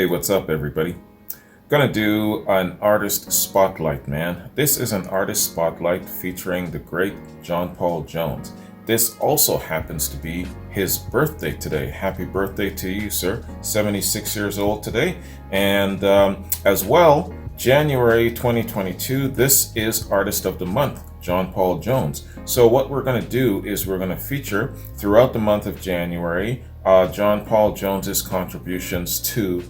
Hey, what's up, everybody? Gonna do an artist spotlight, man. This is an artist spotlight featuring the great John Paul Jones. This also happens to be his birthday today. Happy birthday to you, sir. 76 years old today. And as well, January 2022, this is Artist of the Month, John Paul Jones. So what we're going to do is we're going to feature throughout the month of January John Paul Jones's contributions to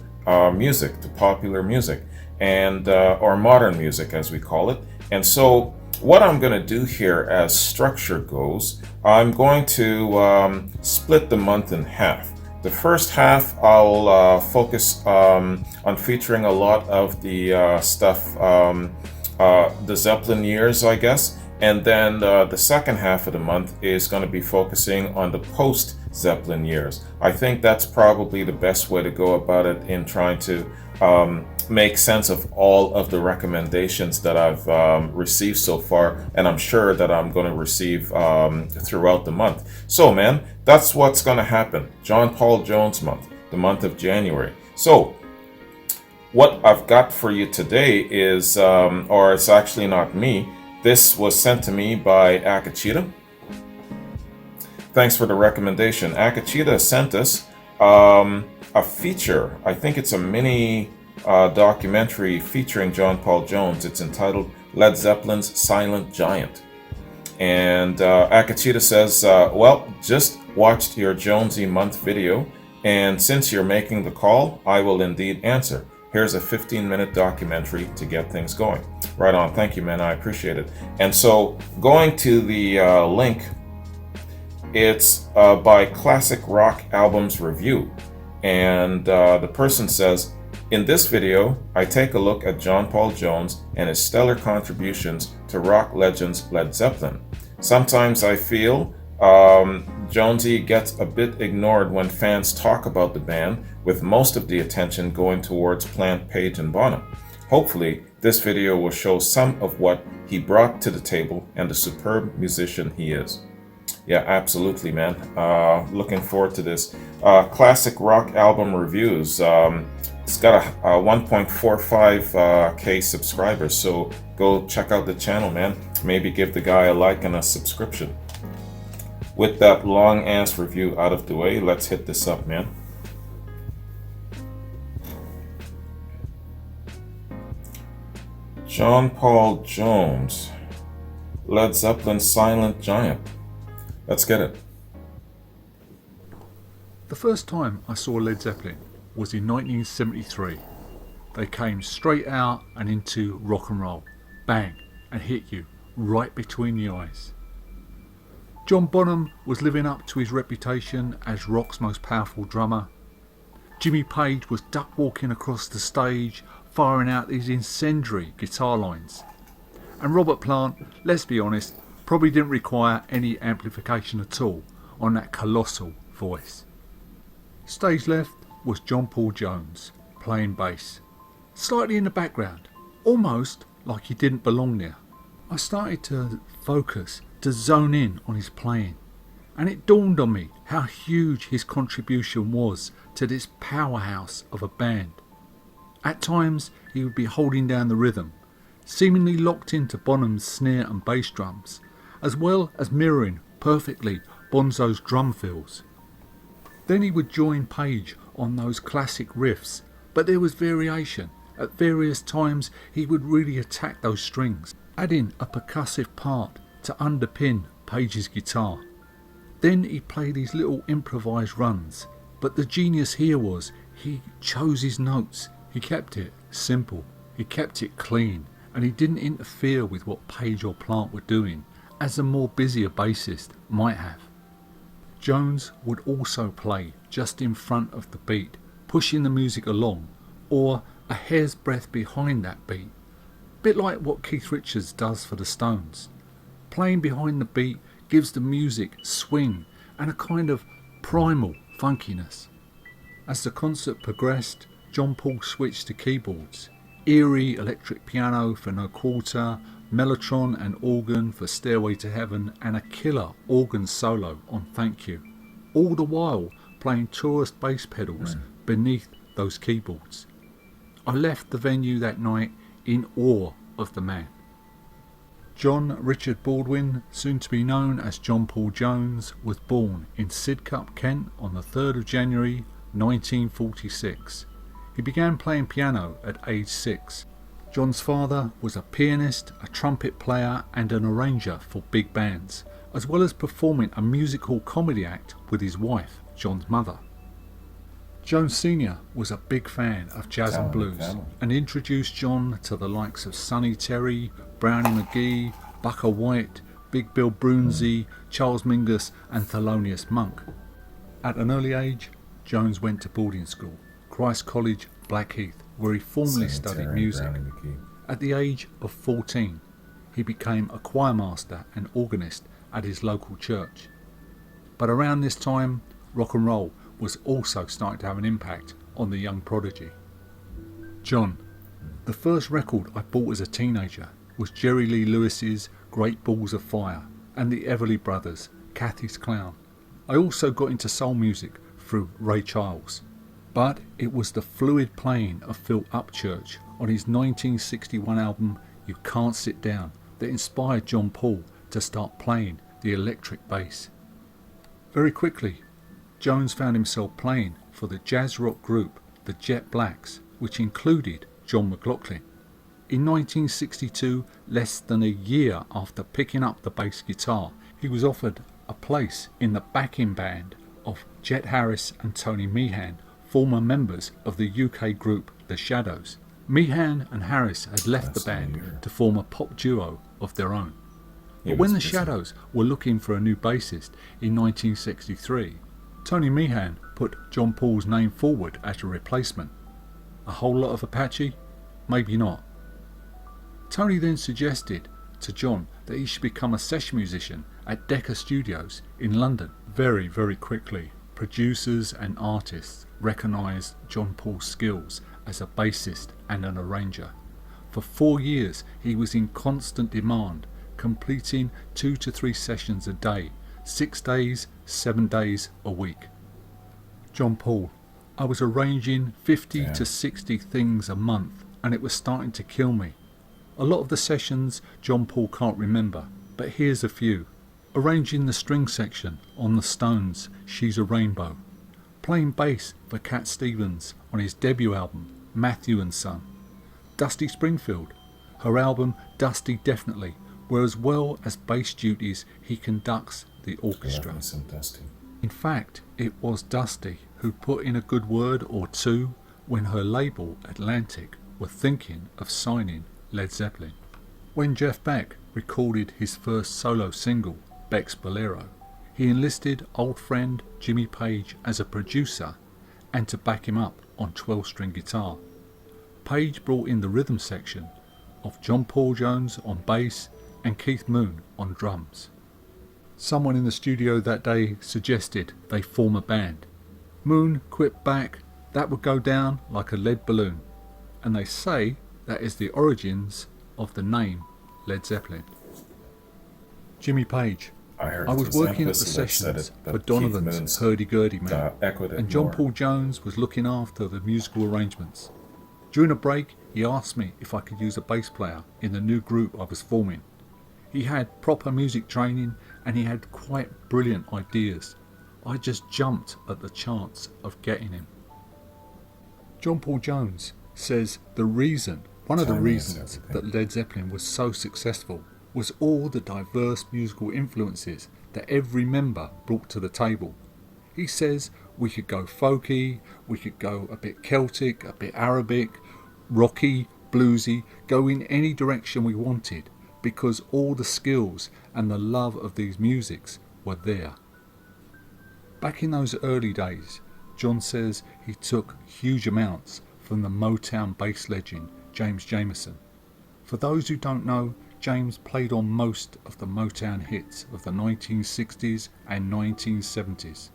music, to popular music, and or modern music as we call it. And so what I'm going to do here as structure goes, I'm going to split the month in half. The first half I'll focus on featuring a lot of the stuff, the Zeppelin years, I guess. And then the second half of the month is going to be focusing on the post-Zeppelin years. I think that's probably the best way to go about it in trying to make sense of all of the recommendations that I've received so far, and I'm sure that I'm going to receive throughout the month. So, man, that's what's going to happen. John Paul Jones month, the month of January. So, what I've got for you today is, or it's actually not me, this was sent to me by Akachita. Thanks for the recommendation. Akachita sent us a feature. I think it's a mini documentary featuring John Paul Jones. It's entitled Led Zeppelin's Silent Giant. And Akachita says, well, just watched your Jonesy month video, and since you're making the call, I will indeed answer. Here's a 15-minute documentary to get things going. Right on. Thank you, man. I appreciate it. And so going to the link, it's by Classic Rock Albums Review. And the person says, in this video, I take a look at John Paul Jones and his stellar contributions to rock legends Led Zeppelin. Sometimes I feel Jonesy gets a bit ignored when fans talk about the band, with most of the attention going towards Plant, Page, and Bonham. Hopefully, this video will show some of what he brought to the table and the superb musician he is. Yeah, absolutely, man. Looking forward to this. Classic Rock Album Reviews. It's got a 1.45k subscribers, so go check out the channel, man. Maybe give the guy a like and a subscription. With that long-ass review out of the way, let's hit this up, man. John Paul Jones, Led Zeppelin's Silent Giant. Let's get it. The first time I saw Led Zeppelin was in 1973. They came straight out and into rock and roll, bang, and hit you right between the eyes. John Bonham was living up to his reputation as rock's most powerful drummer. Jimmy Page was duck walking across the stage, firing out these incendiary guitar lines. And Robert Plant, let's be honest, probably didn't require any amplification at all on that colossal voice. Stage left was John Paul Jones, playing bass, slightly in the background, almost like he didn't belong there. I started to focus, to zone in on his playing, and it dawned on me how huge his contribution was to this powerhouse of a band. At times he would be holding down the rhythm, seemingly locked into Bonham's snare and bass drums, as well as mirroring perfectly Bonzo's drum fills. Then he would join Page on those classic riffs, but there was variation. At various times he would really attack those strings, adding a percussive part to underpin Page's guitar. Then he played these little improvised runs, but the genius here was he chose his notes. He kept it simple, he kept it clean, and he didn't interfere with what Page or Plant were doing, as a more busier bassist might have. Jones would also play just in front of the beat, pushing the music along, or a hair's breadth behind that beat, bit like what Keith Richards does for the Stones. Playing behind the beat gives the music swing and a kind of primal funkiness. As the concert progressed, John Paul switched to keyboards, eerie electric piano for No Quarter, mellotron and organ for Stairway to Heaven, and a killer organ solo on Thank You, all the while playing tourist bass pedals beneath those keyboards. I left the venue that night in awe of the man. John Richard Baldwin, soon to be known as John Paul Jones, was born in Sidcup, Kent on the 3rd of January 1946. He began playing piano at age 6. John's father was a pianist, a trumpet player and an arranger for big bands, as well as performing a musical comedy act with his wife, John's mother. Jones Sr. was a big fan of jazz and blues and introduced John to the likes of Sonny Terry, Brownie McGee, Bucker White, Big Bill Broonzy, Charles Mingus and Thelonious Monk. At an early age, Jones went to boarding school, Christ College, Blackheath, where he formally studied music. At the age of 14, he became a choir master and organist at his local church. But around this time, rock and roll was also starting to have an impact on the young prodigy. John, the first record I bought as a teenager was Jerry Lee Lewis's Great Balls of Fire and the Everly Brothers' Kathy's Clown. I also got into soul music through Ray Charles. But it was the fluid playing of Phil Upchurch on his 1961 album You Can't Sit Down that inspired John Paul to start playing the electric bass. Very quickly, Jones found himself playing for the jazz rock group the Jet Blacks, which included John McLaughlin. In 1962, less than a year after picking up the bass guitar, he was offered a place in the backing band of Jet Harris and Tony Meehan, former members of the UK group The Shadows. Meehan and Harris had left the band to form a pop duo of their own. But when the Shadows were looking for a new bassist in 1963, Tony Meehan put John Paul's name forward as a replacement. A whole lot of Apache? Maybe not. Tony then suggested to John that he should become a session musician at Decca Studios in London. Very, very quickly, producers and artists recognised John Paul's skills as a bassist and an arranger. For 4 years he was in constant demand, completing 2 to 3 sessions a day, 6 days, 7 days a week. John Paul, I was arranging 50 to 60 things a month and it was starting to kill me. A lot of the sessions John Paul can't remember, but here's a few. Arranging the string section on the Stones' She's a Rainbow. Playing bass for Cat Stevens on his debut album, Matthew and Son. Dusty Springfield, her album Dusty Definitely, where as well as bass duties he conducts the orchestra. In fact, it was Dusty who put in a good word or two when her label Atlantic were thinking of signing Led Zeppelin. When Jeff Beck recorded his first solo single, Beck's Bolero, he enlisted old friend Jimmy Page as a producer and to back him up on 12-string guitar. Page brought in the rhythm section of John Paul Jones on bass and Keith Moon on drums. Someone in the studio that day suggested they form a band. Moon quipped back that would go down like a lead balloon, and they say that is the origins of the name Led Zeppelin. Jimmy Page. I was working at the sessions for Donovan's Hurdy-Gurdy Man, and John Paul Jones was looking after the musical arrangements. During a break, he asked me if I could use a bass player in the new group I was forming. He had proper music training and he had quite brilliant ideas. I just jumped at the chance of getting him. John Paul Jones says one of the reasons that Led Zeppelin was so successful was all the diverse musical influences that every member brought to the table. He says we could go folky, we could go a bit Celtic, a bit Arabic, rocky, bluesy, go in any direction we wanted because all the skills and the love of these musics were there. Back in those early days, John says he took huge amounts from the Motown bass legend James Jamerson. For those who don't know, James played on most of the Motown hits of the 1960s and 1970s.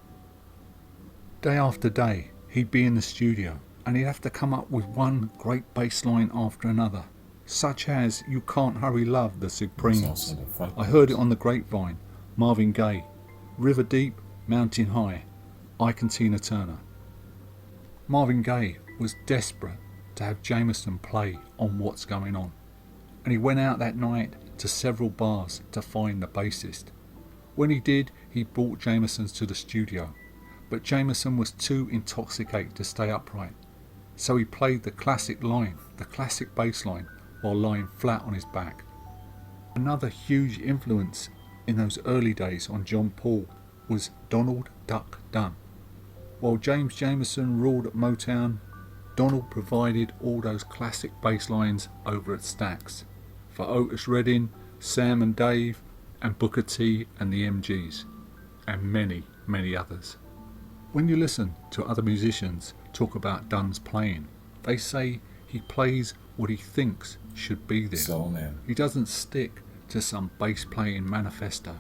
Day after day, he'd be in the studio and he'd have to come up with one great bass line after another, such as You Can't Hurry Love, the Supremes. I heard it on the grapevine, Marvin Gaye, River Deep, Mountain High, Ike and Tina Turner. Marvin Gaye was desperate to have Jameson play on What's Going On, and he went out that night to several bars to find the bassist. When he did, he brought Jameson to the studio, but Jameson was too intoxicated to stay upright, so he played the classic line, the classic bass line, while lying flat on his back. Another huge influence in those early days on John Paul was Donald "Duck" Dunn. While James Jamerson ruled at Motown, Donald provided all those classic bass lines over at Stax for Otis Redding, Sam and Dave, and Booker T and the MGs, and many, many others. When you listen to other musicians talk about Dunn's playing, they say he plays what he thinks should be there. Soul man. He doesn't stick to some bass playing manifesto.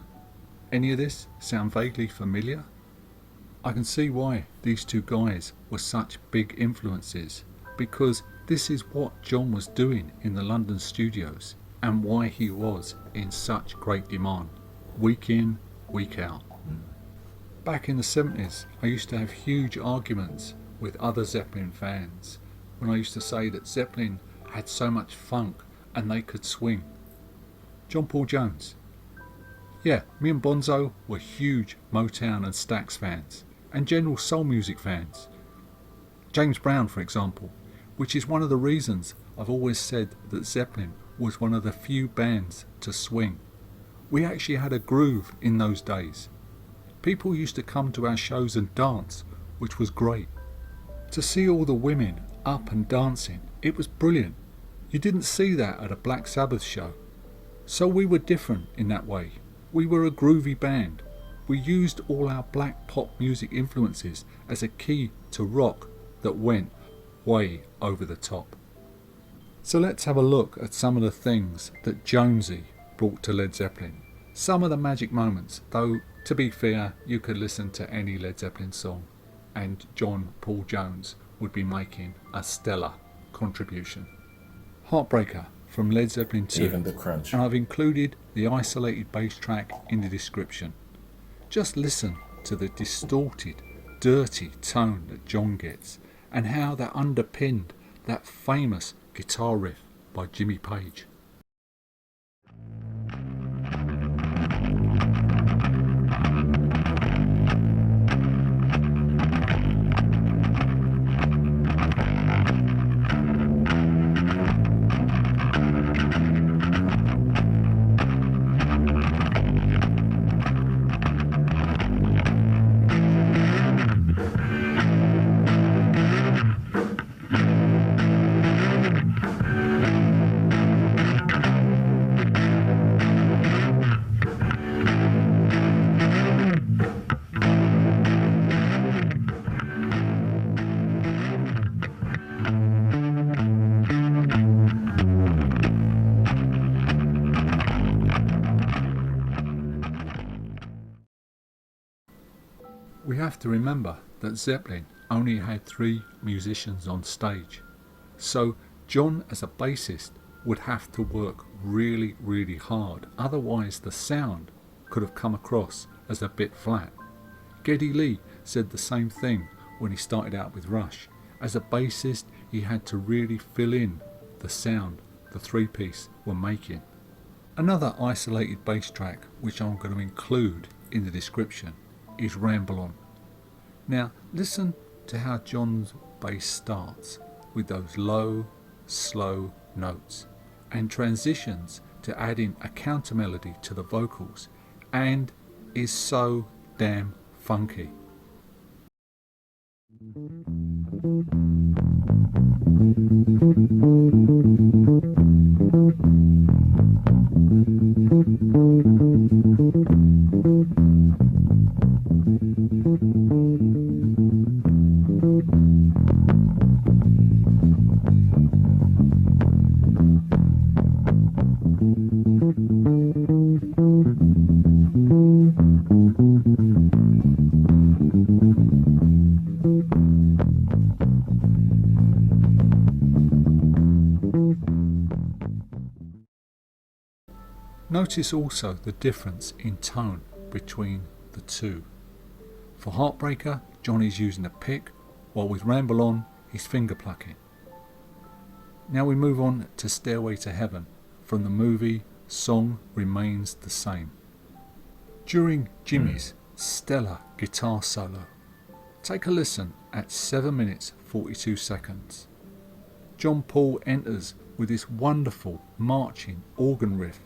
Any of this sound vaguely familiar? I can see why these two guys were such big influences, because this is what John was doing in the London studios and why he was in such great demand, week in, week out. Back in the 70s, I used to have huge arguments with other Zeppelin fans when I used to say that Zeppelin had so much funk and they could swing. John Paul Jones. Yeah, me and Bonzo were huge Motown and Stax fans, and general soul music fans. James Brown, for example, which is one of the reasons I've always said that Zeppelin was one of the few bands to swing. We actually had a groove in those days. People used to come to our shows and dance, which was great. To see all the women up and dancing, it was brilliant. You didn't see that at a Black Sabbath show. So we were different in that way. We were a groovy band. We used all our black pop music influences as a key to rock that went way over the top. So let's have a look at some of the things that Jonesy brought to Led Zeppelin. Some of the magic moments, though to be fair, you could listen to any Led Zeppelin song and John Paul Jones would be making a stellar contribution. Heartbreaker from Led Zeppelin 2. Even the crunch. And I've included the isolated bass track in the description. Just listen to the distorted, dirty tone that John gets and how that underpinned that famous guitar riff by Jimmy Page. We have to remember that Zeppelin only had 3 musicians on stage, so John as a bassist would have to work really, really hard, otherwise the sound could have come across as a bit flat. Geddy Lee said the same thing when he started out with Rush. As a bassist, he had to really fill in the sound the 3-piece were making. Another isolated bass track, which I'm going to include in the description, is Ramble On. Now listen to how John's bass starts with those low, slow notes and transitions to adding a counter melody to the vocals and is so damn funky. Notice also the difference in tone between the two. For Heartbreaker, Johnny's using a pick, while with Ramble On, his finger plucking. Now we move on to Stairway to Heaven from the movie Song Remains the Same. During Jimmy's stellar guitar solo, take a listen at 7 minutes 42 seconds. John Paul enters with this wonderful marching organ riff.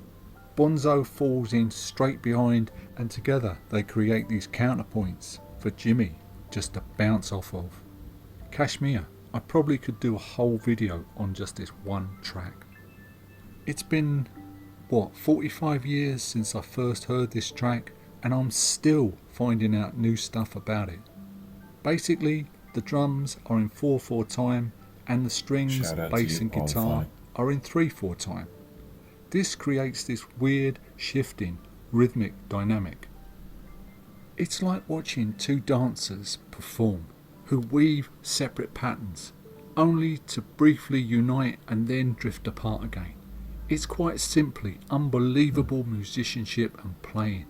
Bonzo falls in straight behind, and together they create these counterpoints for Jimmy just to bounce off of. Kashmir, I probably could do a whole video on just this one track. It's been, 45 years since I first heard this track, and I'm still finding out new stuff about it. Basically, the drums are in 4/4 time, and the strings, bass and guitar are in 3/4 time. This creates this weird, shifting, rhythmic dynamic. It's like watching two dancers perform who weave separate patterns, only to briefly unite and then drift apart again. It's quite simply unbelievable musicianship and playing.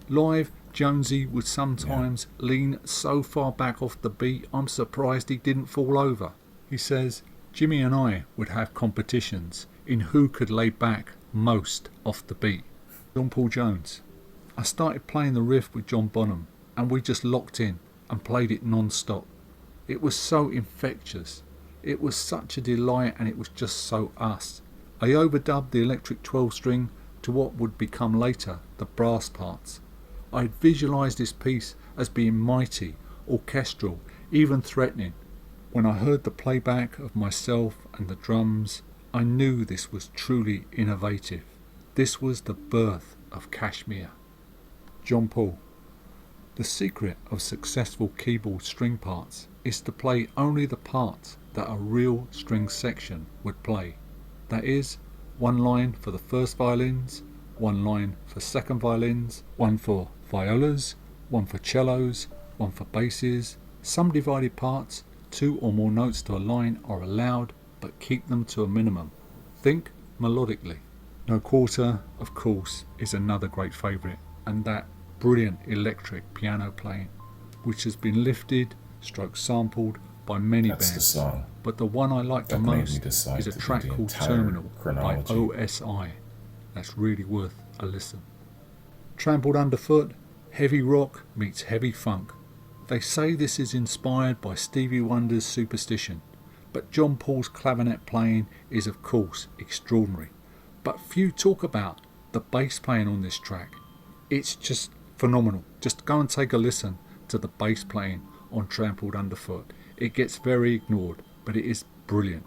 Live, Jonesy would sometimes lean so far back off the beat, I'm surprised he didn't fall over. He says, Jimmy and I would have competitions in who could lay back most off the beat. John Paul Jones. I started playing the riff with John Bonham, and we just locked in and played it non-stop. It was so infectious. It was such a delight, and it was just so us. I overdubbed the electric 12-string to what would become later the brass parts. I had visualised this piece as being mighty, orchestral, even threatening. When I heard the playback of myself and the drums, I knew this was truly innovative. This was the birth of Kashmir. John Paul. The secret of successful keyboard string parts is to play only the parts that a real string section would play. That is, one line for the first violins, one line for second violins, one for violas, one for cellos, one for basses. Some divided parts, 2 or more notes to a line are allowed, but keep them to a minimum. Think melodically. No Quarter, of course, is another great favourite, and that brilliant electric piano playing, which has been lifted, sampled by many That's bands. the song. But the one I like the most is a track called Terminal by OSI. That's really worth a listen. Trampled Underfoot, heavy rock meets heavy funk. They say this is inspired by Stevie Wonder's Superstition, but John Paul's clarinet playing is of course extraordinary. But few talk about the bass playing on this track. It's just phenomenal. Just go and take a listen to the bass playing on Trampled Underfoot. It gets very ignored, but it is brilliant.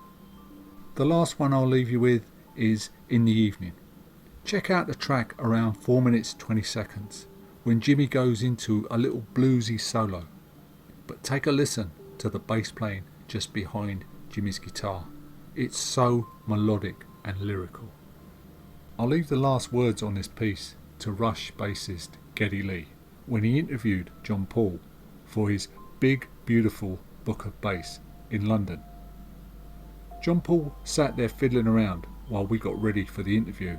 The last one I'll leave you with is In the Evening. Check out the track around 4 minutes 20 seconds when Jimmy goes into a little bluesy solo. But take a listen to the bass playing just behind Jimmy's guitar. It's so melodic and lyrical. I'll leave the last words on this piece to Rush bassist Geddy Lee when he interviewed John Paul for his Big Beautiful Book of Bass in London. John Paul sat there fiddling around while we got ready for the interview.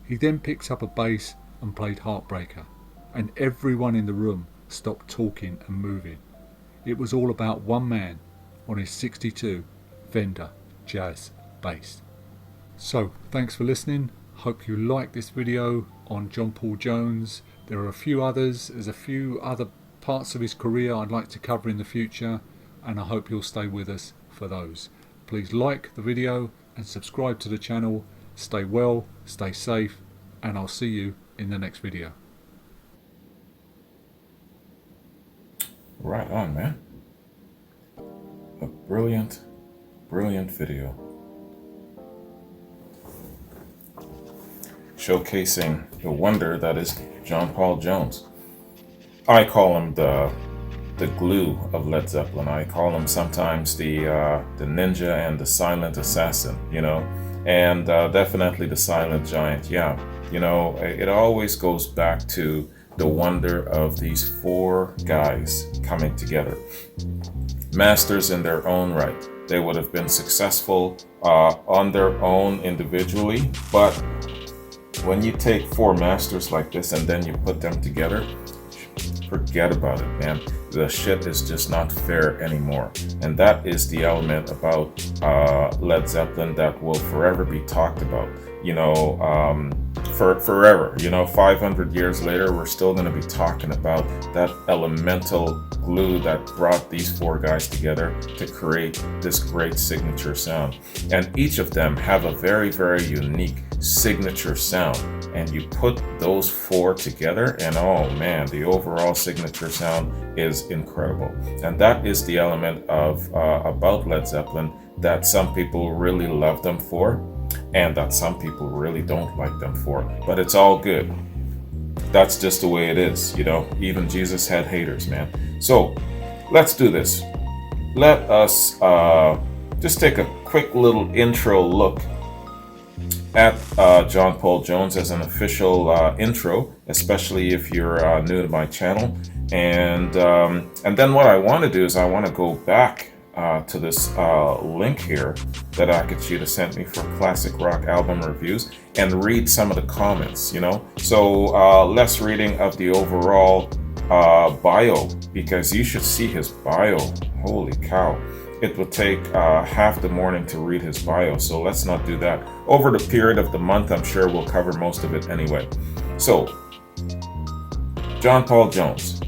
He then picked up a bass and played Heartbreaker, and everyone in the room stopped talking and moving. It was all about one man on his 62 Fender Jazz bass. So, thanks for listening. Hope you liked this video on John Paul Jones. There are a few others. There's a few other parts of his career I'd like to cover in the future, and I hope you'll stay with us for those. Please like the video and subscribe to the channel. Stay well, stay safe, and I'll see you in the next video. Right on, man. A brilliant, brilliant video. Showcasing the wonder that is John Paul Jones. I call him the glue of Led Zeppelin. I call him sometimes the ninja and the silent assassin, you know, and definitely the silent giant. Yeah, you know, it always goes back to the wonder of these four guys coming together. Masters in their own right. They would have been successful on their own individually, but when you take four masters like this and then you put them together, forget about it, man. the shit is just not fair anymore. And that is the element about Led Zeppelin that will forever be talked about. For forever. 500 years later, we're still going to be talking about that elemental glue that brought these four guys together to create this great signature sound. And each of them have a very, very unique signature sound. And you put those four together, and oh man, the overall signature sound is incredible. And that is the element of about Led Zeppelin that some people really love them for, and that some people really don't like them for. But it's all good. That's just the way it is, Even Jesus had haters, man. So let's do this. Let us just take a quick little intro look at John Paul Jones as an official intro, especially if you're new to my channel. And then what I want to do is I want to go back to this link here that Akachita sent me for classic rock album reviews and read some of the comments, So less reading of the overall bio, because you should see his bio. Holy cow. It would take half the morning to read his bio, so let's not do that. Over the period of the month, I'm sure we'll cover most of it anyway. So, John Paul Jones.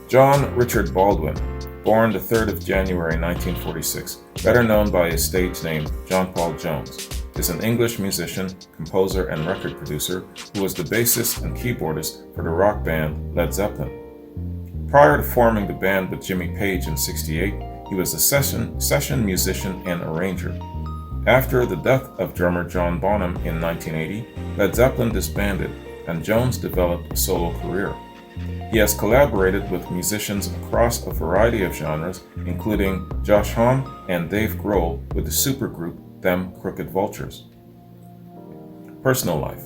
John Richard Baldwin, born the 3rd of January 1946, better known by his stage name John Paul Jones, is an English musician, composer, and record producer who was the bassist and keyboardist for the rock band Led Zeppelin. Prior to forming the band with Jimmy Page in '68, he was a session musician and arranger. After the death of drummer John Bonham in 1980, Led Zeppelin disbanded, and Jones developed a solo career. He has collaborated with musicians across a variety of genres, including Josh Homme and Dave Grohl with the supergroup Them Crooked Vultures. Personal life.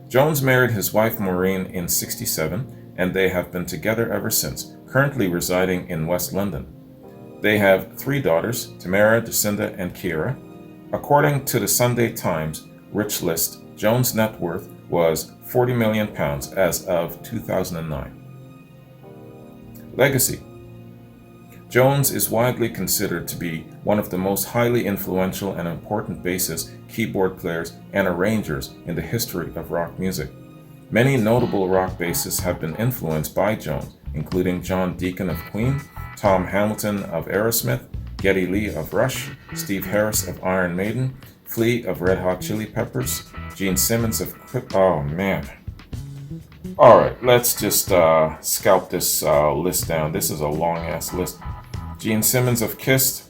Jones married his wife Maureen in '67, and they have been together ever since, currently residing in West London. They have 3 daughters, Tamara, Jacinda, and Kiera. According to the Sunday Times Rich List, Jones' net worth was £40 million as of 2009. Legacy. Jones is widely considered to be one of the most highly influential and important bassists, keyboard players, and arrangers in the history of rock music. Many notable rock bassists have been influenced by Jones, including John Deacon of Queen, Tom Hamilton of Aerosmith, Geddy Lee of Rush, Steve Harris of Iron Maiden, Flea of Red Hot Chili Peppers, Gene Simmons of oh man. Alright, let's just scalp this list down. This is a long ass list. Gene Simmons of Kiss.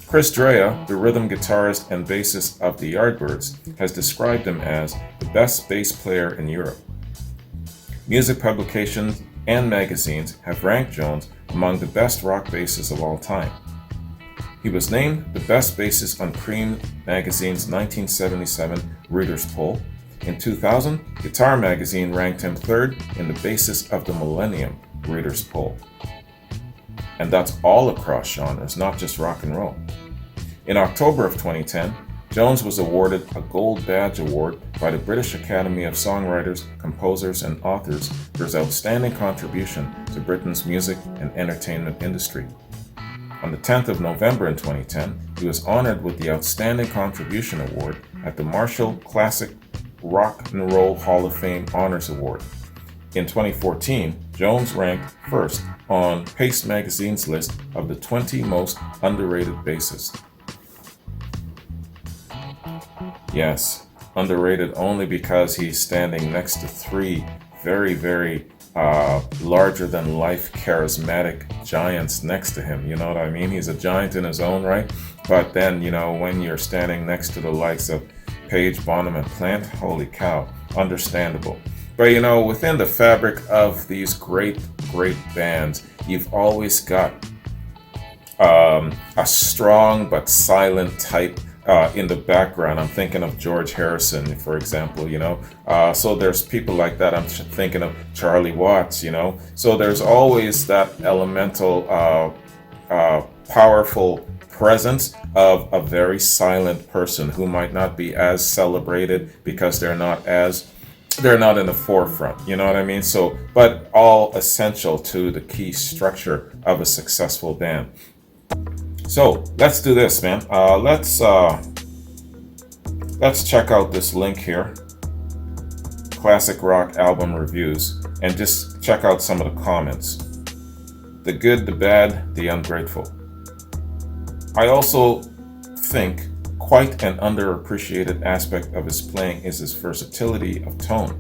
Chris Drea, the rhythm guitarist and bassist of the Yardbirds, has described him as the best bass player in Europe. Music publications and magazines have ranked Jones among the best rock bassists of all time. He was named the best bassist on Cream magazine's 1977 Readers' Poll. In 2000, Guitar Magazine ranked him 3rd in the Bassist of the Millennium Readers' Poll. And that's all across genres, not just rock and roll. In October of 2010, Jones was awarded a Gold Badge Award by the British Academy of Songwriters, Composers and Authors for his outstanding contribution to Britain's music and entertainment industry. On the 10th of November in 2010, he was honored with the Outstanding Contribution Award at the Marshall Classic Rock and Roll Hall of Fame Honors Award. In 2014, Jones ranked first on Paste Magazine's list of the 20 most underrated bassists. Yes, underrated only because he's standing next to 3 very, very larger-than-life charismatic giants next to him. You know what I mean? He's a giant in his own right, but then, when you're standing next to the likes of Page, Bonham, and Plant, holy cow, understandable. But within the fabric of these great, great bands, you've always got a strong but silent type in the background. I'm thinking of George Harrison, for example, so there's people like that. I'm thinking of Charlie Watts, so there's always that elemental, powerful presence of a very silent person who might not be as celebrated because they're not as they're not in the forefront, you know what I mean? So, but all essential to the key structure of a successful band. So let's do this, man. Let's check out this link here, classic rock album reviews, and just check out some of the comments. The good, the bad, the ungrateful. I also think quite an underappreciated aspect of his playing is his versatility of tone.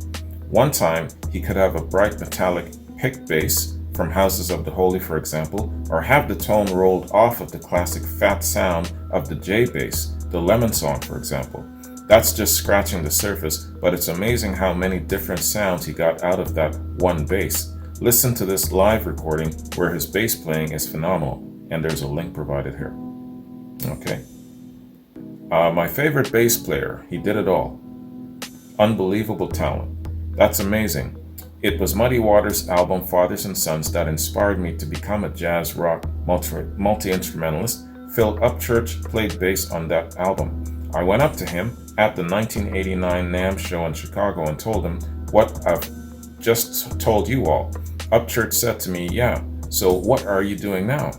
One time, he could have a bright metallic pick bass from Houses of the Holy, for example, or have the tone rolled off of the classic fat sound of the J bass, the Lemon Song, for example. That's just scratching the surface, but it's amazing how many different sounds he got out of that one bass. Listen to this live recording where his bass playing is phenomenal, and there's a link provided here. Okay. My favorite bass player, he did it all. Unbelievable talent. That's amazing. It was Muddy Waters' album Fathers and Sons that inspired me to become a jazz rock multi-instrumentalist. Phil Upchurch played bass on that album. I went up to him at the 1989 NAMM show in Chicago and told him what I've just told you all. Upchurch said to me, "Yeah, so what are you doing now?"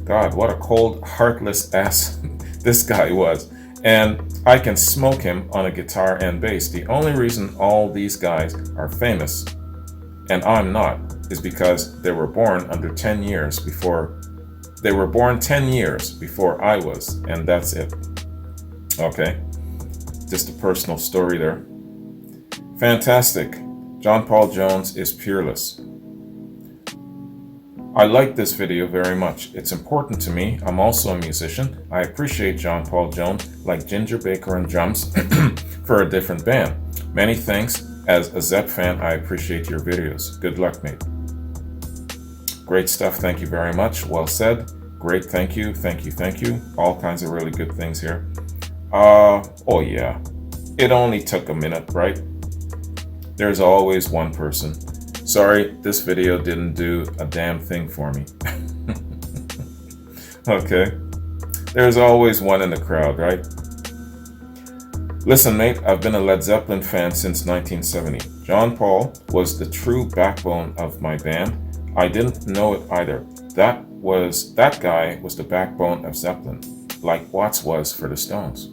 God, what a cold, heartless ass this guy was. And I can smoke him on a guitar and bass. The only reason all these guys are famous, and I'm not, is because they were born 10 years before I was, and that's it. Okay, just a personal story there. Fantastic. John Paul Jones is peerless. I like this video very much. It's important to me. I'm also a musician. I appreciate John Paul Jones, like Ginger Baker and drums, for a different band. Many thanks. As a Zepp fan, I appreciate your videos. Good luck, mate. Great stuff. Thank you very much. Well said. Great. Thank you. Thank you. Thank you. All kinds of really good things here. Oh yeah. It only took a minute, right? There's always one person. Sorry, this video didn't do a damn thing for me. Okay. There's always one in the crowd, right? Listen, mate, I've been a Led Zeppelin fan since 1970. John Paul was the true backbone of my band. I didn't know it either. That guy was the backbone of Zeppelin, like Watts was for the Stones.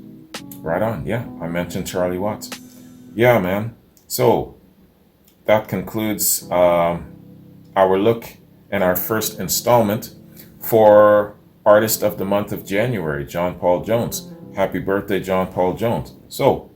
Right on, yeah, I mentioned Charlie Watts. Yeah, man. So, that concludes our look and our first installment for Artist of the Month of January, John Paul Jones. Happy birthday, John Paul Jones. So,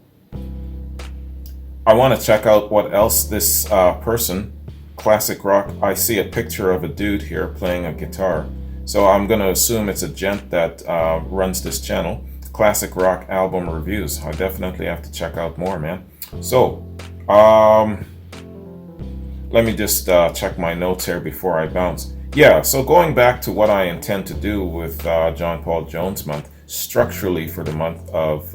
I want to check out what else this person, Classic Rock, I see a picture of a dude here playing a guitar. So I'm going to assume it's a gent that runs this channel, Classic Rock Album Reviews. I definitely have to check out more, man. So, let me just check my notes here before I bounce. Yeah, so going back to what I intend to do with John Paul Jones Month, structurally for the month of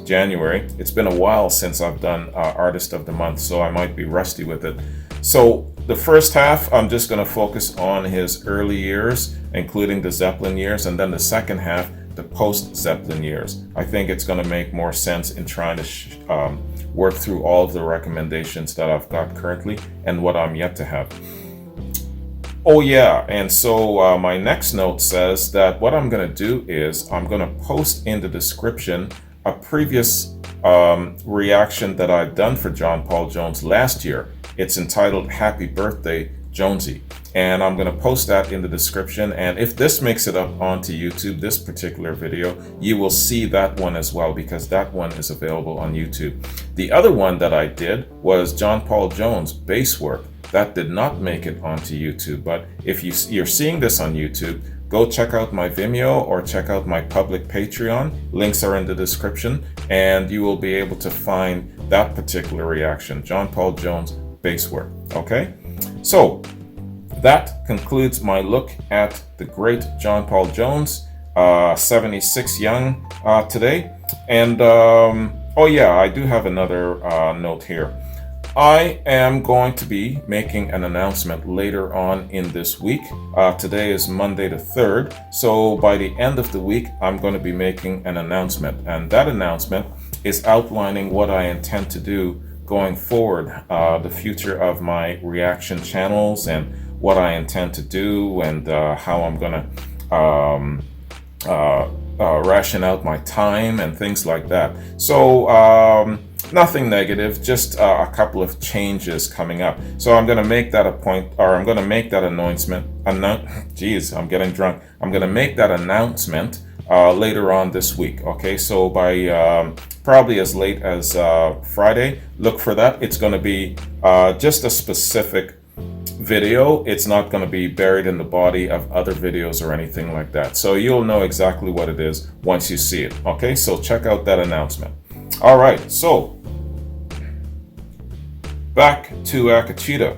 January. It's been a while since I've done Artist of the Month, so I might be rusty with it. So the first half, I'm just going to focus on his early years, including the Zeppelin years, and then the second half, the post-Zeppelin years. I think it's going to make more sense in trying to work through all of the recommendations that I've got currently and what I'm yet to have. Oh yeah, and so my next note says that what I'm going to do is I'm going to post in the description a previous reaction that I've done for John Paul Jones last year. It's entitled Happy Birthday, Jonesy. And I'm going to post that in the description. And if this makes it up onto YouTube, this particular video, you will see that one as well, because that one is available on YouTube. The other one that I did was John Paul Jones bass work. That did not make it onto YouTube. But if you're seeing this on YouTube, go check out my Vimeo or check out my public Patreon. Links are in the description, and you will be able to find that particular reaction, John Paul Jones bass work. Okay? So, that concludes my look at the great John Paul Jones, 76 young today. And, oh yeah, I do have another note here. I am going to be making an announcement later on in this week. Today is Monday the 3rd. So by the end of the week, I'm going to be making an announcement. And that announcement is outlining what I intend to do going forward, the future of my reaction channels and what I intend to do, and how I'm gonna ration out my time and things like that. So nothing negative, just a couple of changes coming up. So I'm gonna make that a point, or I'm gonna make that announcement. Geez, I'm getting drunk. I'm gonna make that announcement later on this week. Okay, so by probably as late as Friday, look for that. It's gonna be just a specific video. It's not going to be buried in the body of other videos or anything like that. So you'll know exactly what it is once you see it. Okay, so check out that announcement. All right, so back to Akachita.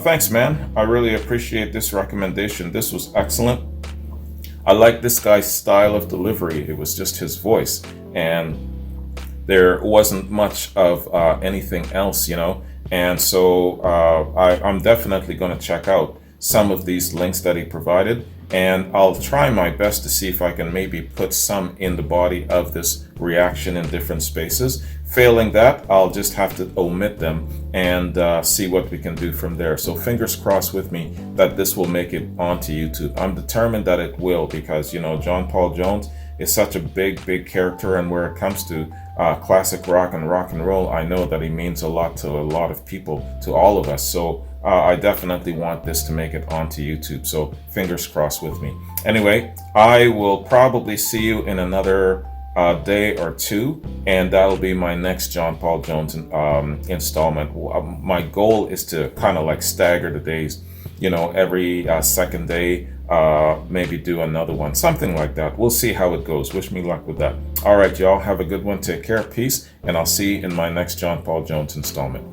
Thanks, man. I really appreciate this recommendation. This was excellent. I like this guy's style of delivery. It was just his voice, and there wasn't much of anything else, you know. And so I'm definitely going to check out some of these links that he provided, and I'll try my best to see if I can maybe put some in the body of this reaction in different spaces. Failing that, I'll just have to omit them and see what we can do from there. So fingers crossed with me that this will make it onto YouTube. I'm determined that it will, because, you know, John Paul Jones is such a big character, and where it comes to classic rock and roll, I know that he means a lot to a lot of people, to all of us. So I definitely want this to make it onto YouTube. So fingers crossed with me. Anyway, I will probably see you in another day or two, and that'll be my next John Paul Jones installment. My goal is to kind of like stagger the days, you know, every second day, maybe do another one, something like that. We'll see how it goes. Wish me luck with that. All right, y'all, have a good one. Take care, peace, and I'll see you in my next John Paul Jones installment.